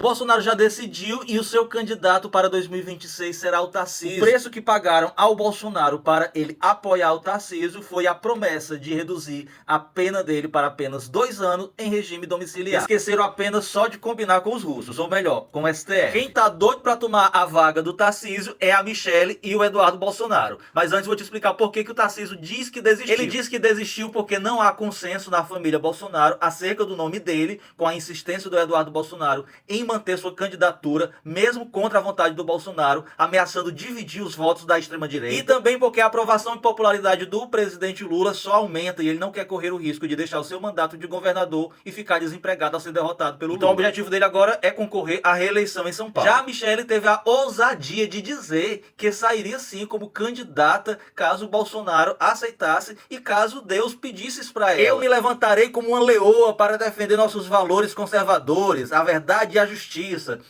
Bolsonaro já decidiu e o seu candidato para 2026 será o Tarcísio. O preço que pagaram ao Bolsonaro para ele apoiar o Tarcísio foi a promessa de reduzir a pena dele para apenas 2 anos em regime domiciliar. Esqueceram apenas só de combinar com os russos, ou melhor, com o STF. Quem tá doido para tomar a vaga do Tarcísio é a Michelle e o Eduardo Bolsonaro. Mas antes vou te explicar por que o Tarcísio diz que desistiu. Ele diz que desistiu porque não há consenso na família Bolsonaro acerca do nome dele, com a insistência do Eduardo Bolsonaro em manter sua candidatura, mesmo contra a vontade do Bolsonaro, ameaçando dividir os votos da extrema-direita. E também porque a aprovação e popularidade do presidente Lula só aumenta e ele não quer correr o risco de deixar o seu mandato de governador e ficar desempregado ao ser derrotado pelo Lula. Então o objetivo dele agora é concorrer à reeleição em São Paulo. Já a Michelle teve a ousadia de dizer que sairia sim como candidata caso o Bolsonaro aceitasse e caso Deus pedisse isso para ela. Eu me levantarei como uma leoa para defender nossos valores conservadores, a verdade e a justiça.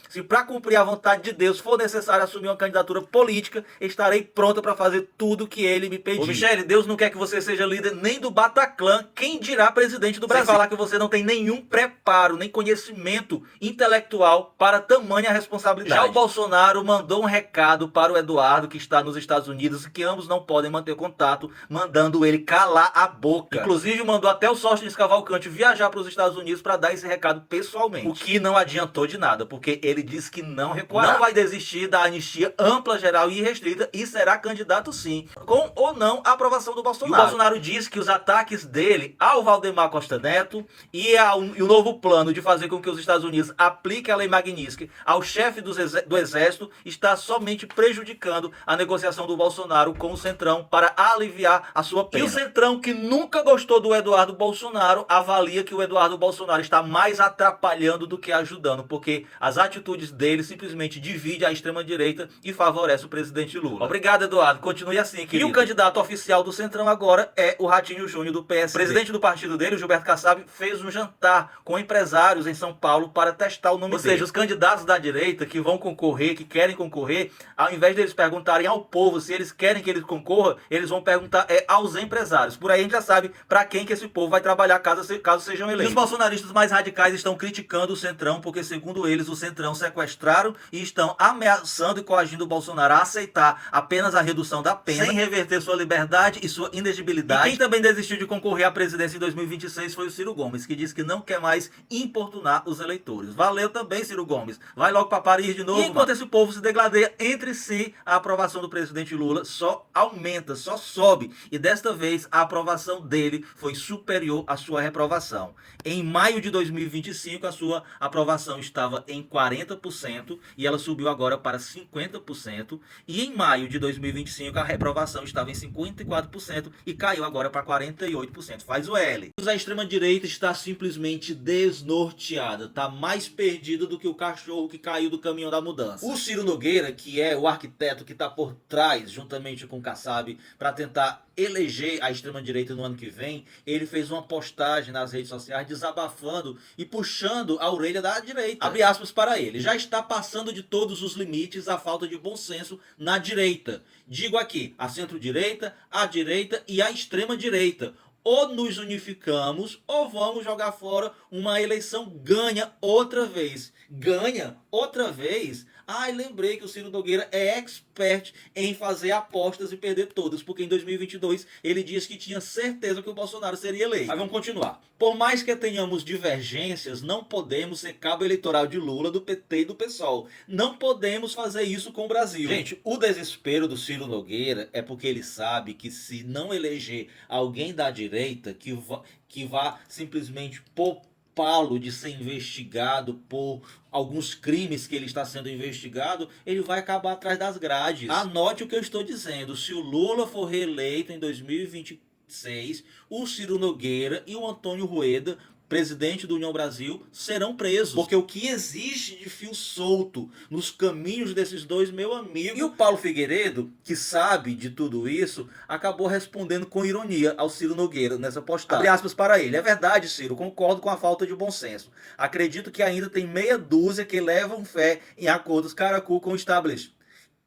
Se para cumprir a vontade de Deus for necessário assumir uma candidatura política, estarei pronta para fazer tudo que ele me pedir. Ô Michelle, Deus não quer que você seja líder nem do Bataclan, quem dirá presidente do Brasil. Sem falar que você não tem nenhum preparo, nem conhecimento intelectual para tamanha responsabilidade. Já o Bolsonaro mandou um recado para o Eduardo, que está nos Estados Unidos, que ambos não podem manter contato, mandando ele calar a boca. Inclusive mandou até o Sóstenes Cavalcante viajar para os Estados Unidos para dar esse recado pessoalmente. O que não adiantou de nada, porque ele disse que não recuará. Não vai desistir da anistia ampla, geral e irrestrita e será candidato sim, com ou não a aprovação do Bolsonaro. E o Bolsonaro disse que os ataques dele ao Valdemar Costa Neto e o novo plano de fazer com que os Estados Unidos apliquem a lei Magnitsky ao chefe do exército está somente prejudicando a negociação do Bolsonaro com o Centrão para aliviar a sua pena. E o Centrão, que nunca gostou do Eduardo Bolsonaro, avalia que o Eduardo Bolsonaro está mais atrapalhando do que ajudando, porque as atitudes dele simplesmente dividem a extrema-direita e favorece o presidente Lula. Obrigado, Eduardo. Continue assim, querido. E o candidato oficial do Centrão agora é o Ratinho Júnior do PSD. O presidente do partido dele, o Gilberto Kassab, fez um jantar com empresários em São Paulo para testar o nome dele. Ou seja, os candidatos da direita que vão concorrer, que querem concorrer, ao invés deles perguntarem ao povo se eles querem que ele concorra, eles vão perguntar aos empresários. Por aí a gente já sabe para quem que esse povo vai trabalhar caso sejam eleitos. E os bolsonaristas mais radicais estão criticando o Centrão porque, segundo eles, o Centrão sequestraram e estão ameaçando e coagindo o Bolsonaro a aceitar apenas a redução da pena, sem reverter sua liberdade e sua inegibilidade. E quem também desistiu de concorrer à presidência em 2026 foi o Ciro Gomes, que disse que não quer mais importunar os eleitores. Valeu também, Ciro Gomes. Vai logo para Paris de novo. E enquanto esse povo se degladeia entre si, a aprovação do presidente Lula só aumenta, só sobe. E desta vez a aprovação dele foi superior à sua reprovação. Em maio de 2025, a sua aprovação estava em 40% e ela subiu agora para 50%. E em maio de 2025, a reprovação estava em 54% e caiu agora para 48%. Faz o L. A extrema-direita está simplesmente desnorteada, está mais perdida do que o cachorro que caiu do caminhão da mudança. O Ciro Nogueira, que é o arquiteto que está por trás, juntamente com o Kassab, para tentar eleger a extrema-direita no ano que vem, ele fez uma postagem nas redes sociais desabafando e puxando a orelha da direita. Abre aspas para ele. Já está passando de todos os limites a falta de bom senso na direita. Digo aqui, a centro-direita, a direita e a extrema-direita. Ou nos unificamos ou vamos jogar fora uma eleição ganha outra vez. Ganha outra vez? Ai, lembrei que o Ciro Nogueira é expert em fazer apostas e perder todas, porque em 2022 ele disse que tinha certeza que o Bolsonaro seria eleito. Mas vamos continuar. Por mais que tenhamos divergências, não podemos ser cabo eleitoral de Lula, do PT e do PSOL. Não podemos fazer isso com o Brasil. Gente, o desespero do Ciro Nogueira é porque ele sabe que se não eleger alguém da direita que vá simplesmente poupá-lo de ser investigado por alguns crimes que ele está sendo investigado, ele vai acabar atrás das grades. Anote o que eu estou dizendo. Se o Lula for reeleito em 2026, o Ciro Nogueira e o Antônio Rueda, presidente do União Brasil, serão presos. Porque o que existe de fio solto nos caminhos desses dois, meu amigo. E o Paulo Figueiredo, que sabe de tudo isso, acabou respondendo com ironia ao Ciro Nogueira nessa postagem. Abre aspas para ele. É verdade, Ciro, concordo com a falta de bom senso. Acredito que ainda tem meia dúzia que levam fé em acordos caracu com o establishment.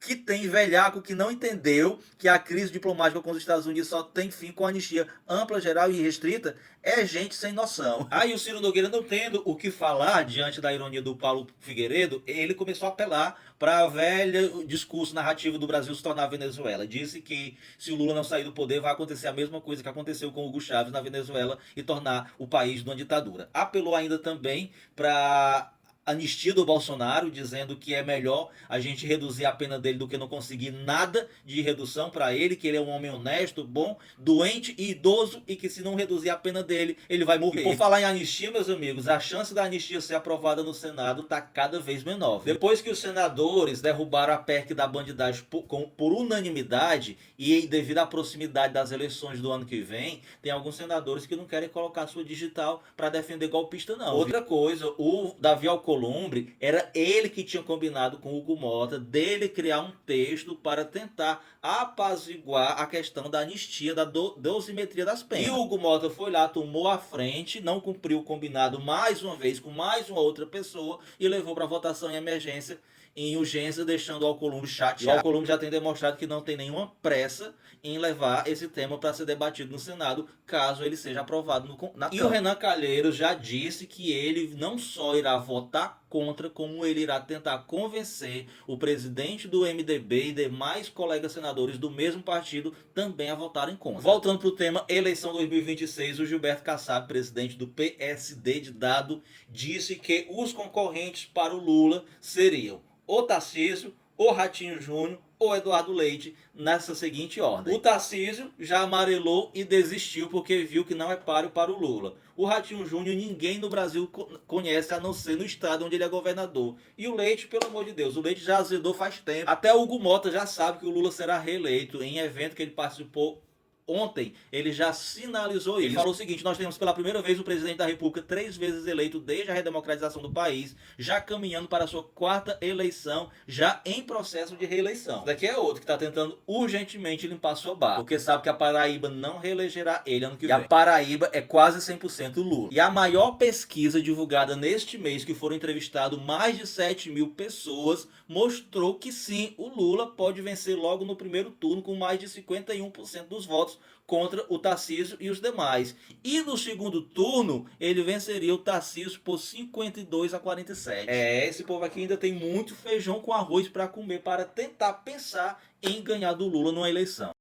que tem velhaco que não entendeu que a crise diplomática com os Estados Unidos só tem fim com anistia ampla, geral e restrita, é gente sem noção. Aí o Ciro Nogueira, não tendo o que falar diante da ironia do Paulo Figueiredo, ele começou a apelar para a velha discurso narrativo do Brasil se tornar Venezuela. Disse que se o Lula não sair do poder, vai acontecer a mesma coisa que aconteceu com o Hugo Chávez na Venezuela e tornar o país numa ditadura. Apelou ainda também para anistia do Bolsonaro, dizendo que é melhor a gente reduzir a pena dele do que não conseguir nada de redução para ele, que ele é um homem honesto, bom, doente e idoso e que se não reduzir a pena dele, ele vai morrer. E por falar em anistia, meus amigos, a chance da anistia ser aprovada no Senado está cada vez menor. Depois que os senadores derrubaram a PEC da bandidagem por unanimidade e devido à proximidade das eleições do ano que vem, tem alguns senadores que não querem colocar sua digital para defender golpista não. Outra coisa, o Davi Alcolumbre, era ele que tinha combinado com o Hugo Mota dele criar um texto para tentar apaziguar a questão da anistia, da dosimetria das penas. E o Hugo Mota foi lá, tomou a frente, não cumpriu o combinado mais uma vez com mais uma outra pessoa e levou para votação em emergência, em urgência, deixando o Alcolumbre chateado. E o Alcolumbre já tem demonstrado que não tem nenhuma pressa em levar esse tema para ser debatido no Senado, caso ele seja aprovado na Câmara. E o Renan Calheiros já disse que ele não só irá votar contra, como ele irá tentar convencer o presidente do MDB e demais colegas senadores do mesmo partido também a votarem contra. Voltando para o tema eleição 2026, o Gilberto Kassab, presidente do PSD de Dado, disse que os concorrentes para o Lula seriam o Tarcísio, o Ratinho Júnior ou Eduardo Leite, nessa seguinte ordem. O Tarcísio já amarelou e desistiu porque viu que não é páreo para o Lula. O Ratinho Júnior ninguém no Brasil conhece, a não ser no estado onde ele é governador. E o Leite, pelo amor de Deus, o Leite já azedou faz tempo. Até o Hugo Mota já sabe que o Lula será reeleito em evento que ele participou ontem. Ele já sinalizou isso. Ele falou o seguinte: nós temos pela primeira vez o presidente da República 3 vezes eleito desde a redemocratização do país, já caminhando para a sua 4ª eleição, já em processo de reeleição. Daqui é outro que está tentando urgentemente limpar sua barra, porque sabe que a Paraíba não reelegerá ele ano que vem. E a Paraíba é quase 100% Lula. E a maior pesquisa divulgada neste mês, que foram entrevistados mais de 7.000 pessoas, mostrou que sim, o Lula pode vencer logo no primeiro turno com mais de 51% dos votos contra o Tarcísio e os demais. E no segundo turno, ele venceria o Tarcísio por 52-47. Esse povo aqui ainda tem muito feijão com arroz para comer para tentar pensar em ganhar do Lula numa eleição.